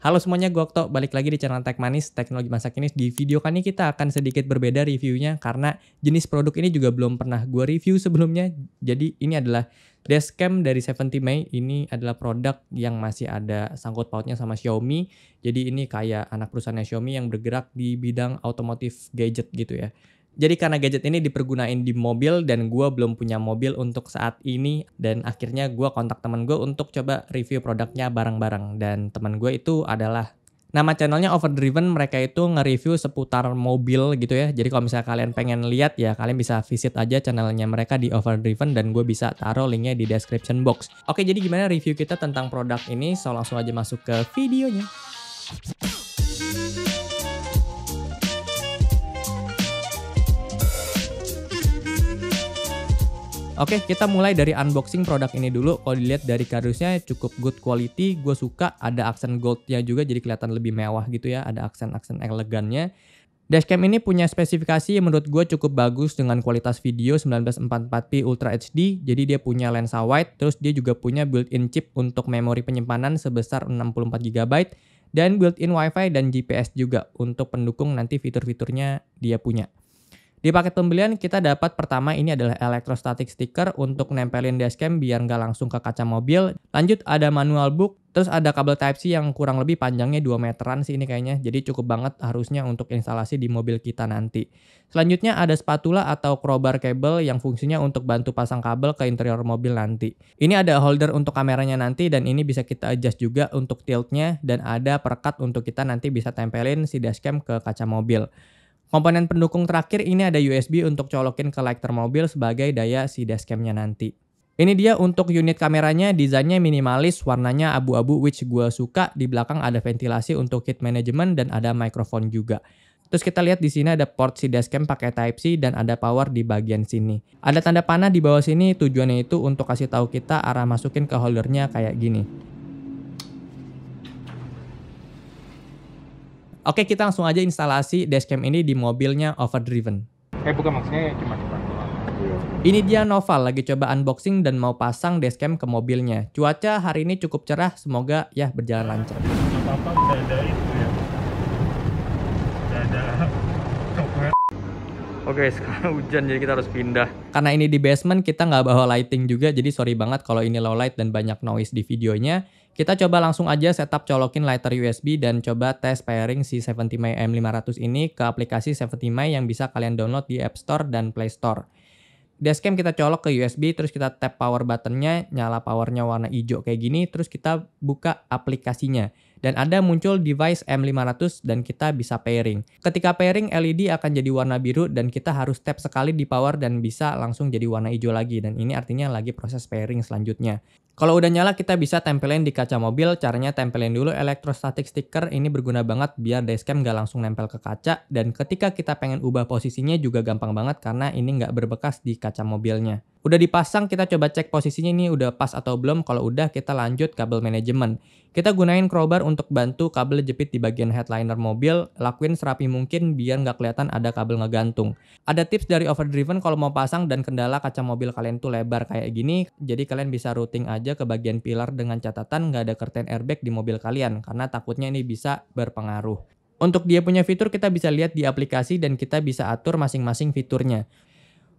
Halo semuanya, gue Okto, balik lagi di channel Tech Manis, teknologi masa kini. Di video kali ini kita akan sedikit berbeda reviewnya karena jenis produk ini juga belum pernah gue review sebelumnya. Jadi ini adalah dashcam dari 70 Mei. Ini adalah produk yang masih ada sangkut pautnya sama Xiaomi. Jadi ini kayak anak perusahaannya Xiaomi yang bergerak di bidang otomotif gadget gitu ya. Jadi karena gadget ini dipergunain di mobil dan gue belum punya mobil untuk saat ini, dan akhirnya gue kontak temen gue untuk coba review produknya bareng-bareng. Dan temen gue itu adalah, nama channelnya Overdriven, mereka itu nge-review seputar mobil gitu ya. Jadi kalau misalnya kalian pengen lihat ya kalian bisa visit aja channelnya mereka di Overdriven dan gue bisa taruh linknya di description box. Oke, jadi gimana review kita tentang produk ini? So langsung aja masuk ke videonya. Oke, kita mulai dari unboxing produk ini dulu. Kalau dilihat dari kardusnya cukup good quality, gue suka. Ada aksen goldnya juga jadi kelihatan lebih mewah gitu ya. Ada aksen-aksen elegannya. Dashcam ini punya spesifikasi yang menurut gue cukup bagus dengan kualitas video 1944p Ultra HD. Jadi dia punya lensa wide, terus dia juga punya built-in chip untuk memori penyimpanan sebesar 64GB. Dan built-in Wi-Fi dan GPS juga untuk pendukung nanti fitur-fiturnya dia punya. Di paket pembelian kita dapat pertama ini adalah electrostatic sticker untuk nempelin dashcam biar nggak langsung ke kaca mobil. Lanjut ada manual book, terus ada kabel Type-C yang kurang lebih panjangnya 2 meteran sih ini kayaknya. Jadi cukup banget harusnya untuk instalasi di mobil kita nanti. Selanjutnya ada spatula atau crowbar kabel yang fungsinya untuk bantu pasang kabel ke interior mobil nanti. Ini ada holder untuk kameranya nanti dan ini bisa kita adjust juga untuk tiltnya, dan ada perekat untuk kita nanti bisa tempelin si dashcam ke kaca mobil. Komponen pendukung terakhir ini ada USB untuk colokin ke lighter mobil sebagai daya si dashcamnya nanti. Ini dia untuk unit kameranya, desainnya minimalis, warnanya abu-abu which gue suka. Di belakang ada ventilasi untuk heat management dan ada mikrofon juga. Terus kita lihat di sini ada port si dashcam pakai Type-C dan ada power di bagian sini. Ada tanda panah di bawah sini, tujuannya itu untuk kasih tahu kita arah masukin ke holdernya kayak gini. Oke, kita langsung aja instalasi dashcam ini di mobilnya Overdriven. Bukan, maksudnya cuma doang. Ini dia Noval lagi coba unboxing dan mau pasang dashcam ke mobilnya. Cuaca hari ini cukup cerah, semoga ya berjalan lancar. Apa-apa udah ada itu ya. Udah ada Oke, sekarang hujan jadi kita harus pindah. Karena ini di basement kita nggak bawa lighting juga, jadi sorry banget kalau ini low light dan banyak noise di videonya. Kita coba langsung aja setup colokin lighter USB dan coba tes pairing si 70 Mei M500 ini ke aplikasi 70 Mei yang bisa kalian download di App Store dan Play Store. Dashcam kita colok ke USB, terus kita tap power buttonnya, nyala powernya warna hijau kayak gini, terus kita buka aplikasinya. Dan ada muncul device M500 dan kita bisa pairing. Ketika pairing, LED akan jadi warna biru dan kita harus tap sekali di power dan bisa langsung jadi warna hijau lagi. Dan ini artinya lagi proses pairing selanjutnya. Kalau udah nyala kita bisa tempelin di kaca mobil. Caranya tempelin dulu electrostatic sticker, ini berguna banget biar dashcam nggak langsung nempel ke kaca. Dan ketika kita pengen ubah posisinya juga gampang banget karena ini nggak berbekas di kaca mobilnya. Udah dipasang, kita coba cek posisinya ini udah pas atau belum. Kalau udah, kita lanjut kabel manajemen. Kita gunain crowbar untuk bantu kabel jepit di bagian headliner mobil. Lakuin serapi mungkin biar nggak kelihatan ada kabel ngegantung. Ada tips dari Overdriven kalau mau pasang dan kendala kaca mobil kalian tuh lebar kayak gini. Jadi kalian bisa routing aja ke bagian pilar dengan catatan nggak ada curtain airbag di mobil kalian. Karena takutnya ini bisa berpengaruh. Untuk dia punya fitur kita bisa lihat di aplikasi dan kita bisa atur masing-masing fiturnya.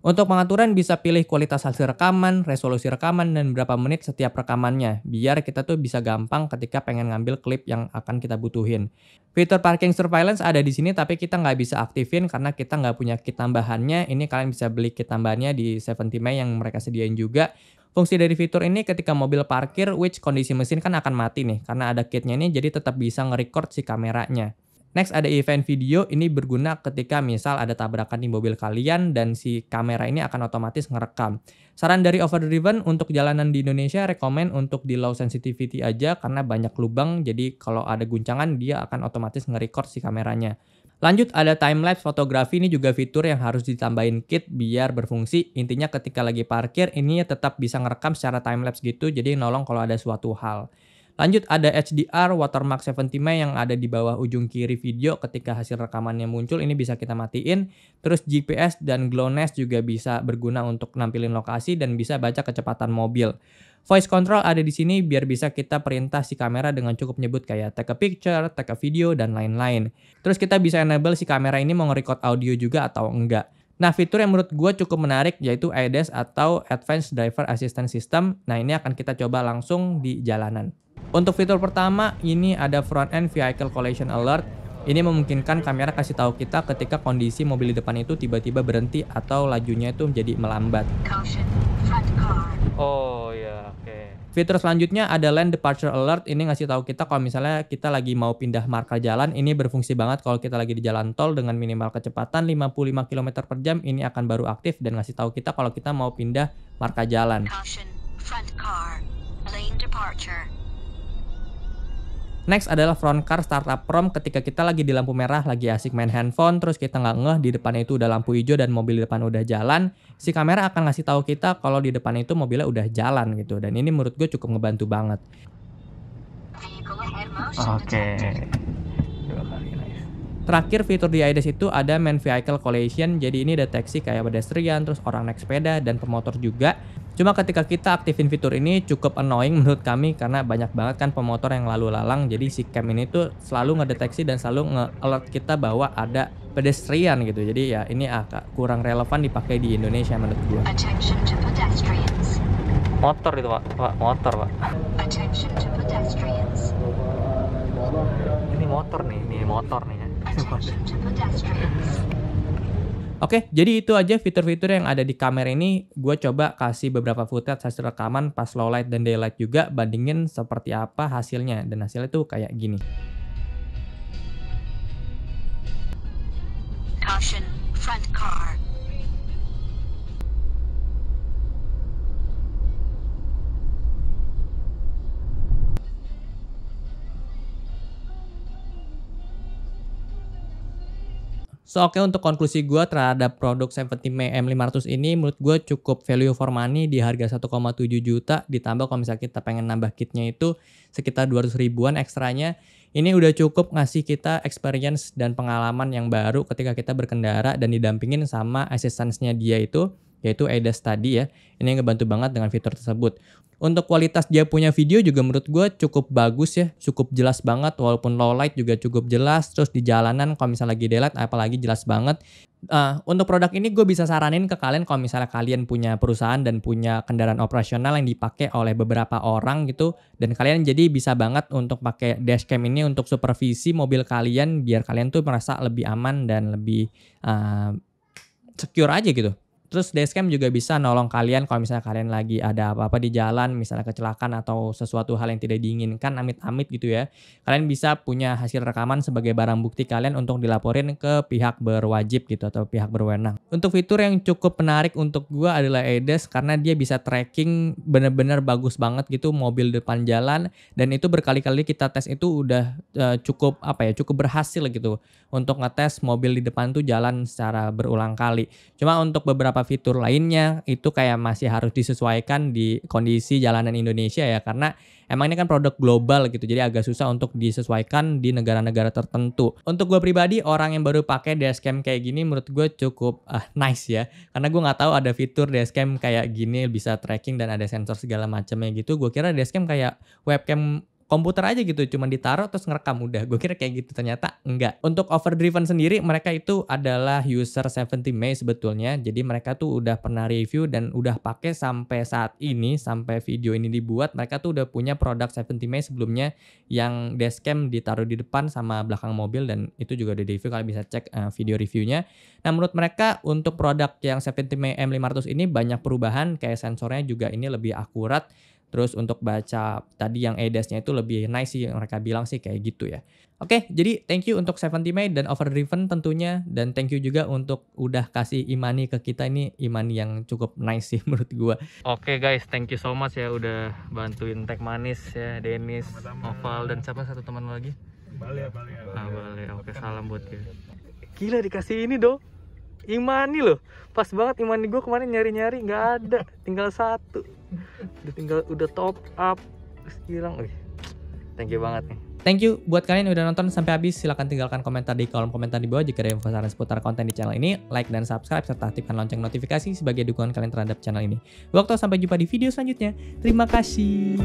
Untuk pengaturan bisa pilih kualitas hasil rekaman, resolusi rekaman, dan berapa menit setiap rekamannya. Biar kita tuh bisa gampang ketika pengen ngambil klip yang akan kita butuhin. Fitur parking surveillance ada di sini tapi kita nggak bisa aktifin karena kita nggak punya kit tambahannya. Ini kalian bisa beli kit tambahannya di 70 Mei yang mereka sediain juga. Fungsi dari fitur ini ketika mobil parkir, which kondisi mesin kan akan mati nih. Karena ada kitnya ini jadi tetap bisa nge-record si kameranya. Next ada event video, ini berguna ketika misal ada tabrakan di mobil kalian dan si kamera ini akan otomatis ngerekam. Saran dari Overdriven untuk jalanan di Indonesia rekomen untuk di low sensitivity aja karena banyak lubang, jadi kalau ada guncangan dia akan otomatis nge-record si kameranya. Lanjut ada timelapse fotografi, ini juga fitur yang harus ditambahin kit biar berfungsi. Intinya ketika lagi parkir ini tetap bisa ngerekam secara timelapse gitu, jadi nolong kalau ada suatu hal. Lanjut ada HDR watermark 70 Mei yang ada di bawah ujung kiri video. Ketika hasil rekamannya muncul ini bisa kita matiin. Terus GPS dan GLONASS juga bisa berguna untuk nampilin lokasi dan bisa baca kecepatan mobil. Voice control ada di sini biar bisa kita perintah si kamera dengan cukup nyebut kayak take a picture, take a video, dan lain-lain. Terus kita bisa enable si kamera ini mau nge-record audio juga atau enggak. Nah, fitur yang menurut gue cukup menarik yaitu ADAS atau Advanced Driver Assistance System. Nah, ini akan kita coba langsung di jalanan. Untuk fitur pertama, ini ada Front End Vehicle Collision Alert. Ini memungkinkan kamera kasih tahu kita ketika kondisi mobil di depan itu tiba-tiba berhenti atau lajunya itu menjadi melambat. Oh ya, oke. Fitur selanjutnya ada Lane Departure Alert. Ini ngasih tahu kita kalau misalnya kita lagi mau pindah marka jalan. Ini berfungsi banget kalau kita lagi di jalan tol dengan minimal kecepatan 55 km per jam. Ini akan baru aktif dan ngasih tahu kita kalau kita mau pindah marka jalan. Next adalah front car startup prompt. Ketika kita lagi di lampu merah, lagi asik main handphone, terus kita nggak ngeh di depan itu udah lampu hijau dan mobil di depan udah jalan, si kamera akan ngasih tahu kita kalau di depan itu mobilnya udah jalan gitu. Dan ini menurut gue cukup ngebantu banget. Oke. Terakhir fitur di ADAS itu ada Main Vehicle Collision. Jadi ini deteksi kayak pedestrian, terus orang naik sepeda, dan pemotor juga. Cuma ketika kita aktifin fitur ini cukup annoying menurut kami karena banyak banget kan pemotor yang lalu lalang. Jadi si cam ini tuh selalu ngedeteksi dan selalu nge-alert kita bahwa ada pedestrian gitu. Jadi ya ini agak kurang relevan dipakai di Indonesia menurut gue. Motor itu Pak, motor Pak. Ini motor nih, ya. Oke, jadi itu aja fitur-fitur yang ada di kamera ini. Gue coba kasih beberapa footage hasil rekaman pas low light dan daylight juga, bandingin seperti apa hasilnya. Dan hasilnya tuh kayak gini. Caution, front car. So, oke, untuk konklusi gue terhadap produk 70 M500 ini menurut gue cukup value for money di harga 1,7 juta, ditambah kalau misalnya kita pengen nambah kitnya itu sekitar 200 ribuan ekstranya. Ini udah cukup ngasih kita experience dan pengalaman yang baru ketika kita berkendara dan didampingin sama assistance-nya dia itu, yaitu ADAS tadi ya. Ini ngebantu banget dengan fitur tersebut. Untuk kualitas dia punya video juga menurut gue cukup bagus ya, cukup jelas banget, walaupun low light juga cukup jelas, terus di jalanan kalau misalnya lagi daylight apalagi jelas banget. Untuk produk ini gue bisa saranin ke kalian kalau misalnya kalian punya perusahaan dan punya kendaraan operasional yang dipakai oleh beberapa orang gitu, dan kalian jadi bisa banget untuk pakai dashcam ini untuk supervisi mobil kalian biar kalian tuh merasa lebih aman dan lebih secure aja gitu. Terus dashcam juga bisa nolong kalian kalau misalnya kalian lagi ada apa-apa di jalan, misalnya kecelakaan atau sesuatu hal yang tidak diinginkan, amit-amit gitu ya. Kalian bisa punya hasil rekaman sebagai barang bukti kalian untuk dilaporin ke pihak berwajib gitu atau pihak berwenang. Untuk fitur yang cukup menarik untuk gua adalah ADAS karena dia bisa tracking bener-bener bagus banget gitu mobil depan jalan, dan itu berkali-kali kita tes itu udah cukup berhasil gitu untuk ngetes mobil di depan tuh jalan secara berulang kali. Cuma untuk beberapa fitur lainnya itu kayak masih harus disesuaikan di kondisi jalanan Indonesia ya, karena emang ini kan produk global gitu, jadi agak susah untuk disesuaikan di negara-negara tertentu. Untuk gue pribadi, orang yang baru pakai dashcam kayak gini menurut gue cukup nice ya, karena gue nggak tahu ada fitur dashcam kayak gini bisa tracking dan ada sensor segala macamnya gitu. Gue kira dashcam kayak webcam komputer aja gitu, cuman ditaruh terus ngerekam udah. Gue kira kayak gitu, ternyata enggak. Untuk overdriven sendiri, mereka itu adalah user 70 Mei sebetulnya. Jadi mereka tuh udah pernah review dan udah pakai sampai saat ini, sampai video ini dibuat, mereka tuh udah punya produk 70 Mei sebelumnya yang dashcam ditaruh di depan sama belakang mobil, dan itu juga udah di review, kalian bisa cek video reviewnya. Nah, menurut mereka untuk produk yang 70 Mei M500 ini banyak perubahan, kayak sensornya juga ini lebih akurat. Terus untuk baca tadi yang ADAS-nya itu lebih nice sih, mereka bilang sih kayak gitu ya. Oke, jadi thank you untuk 70 Mei dan overdriven tentunya. Dan thank you juga untuk udah kasih Imani ke kita. Ini Imani yang cukup nice sih menurut gua. Oke guys, thank you so much ya udah bantuin Tech Manis ya, Dennis, Oval, dan siapa satu teman lagi? Bale. Oke, salam buat dia. Gila dikasih ini dong. Imani loh, pas banget Imani gue kemarin nyari-nyari nggak ada, tinggal satu, udah top up, terus hilang. Thank you banget nih. Thank you buat kalian yang udah nonton sampai habis. Silahkan tinggalkan komentar di kolom komentar di bawah jika ada info saran seputar konten di channel ini. Like dan subscribe serta aktifkan lonceng notifikasi sebagai dukungan kalian terhadap channel ini. Waktu sampai jumpa di video selanjutnya. Terima kasih.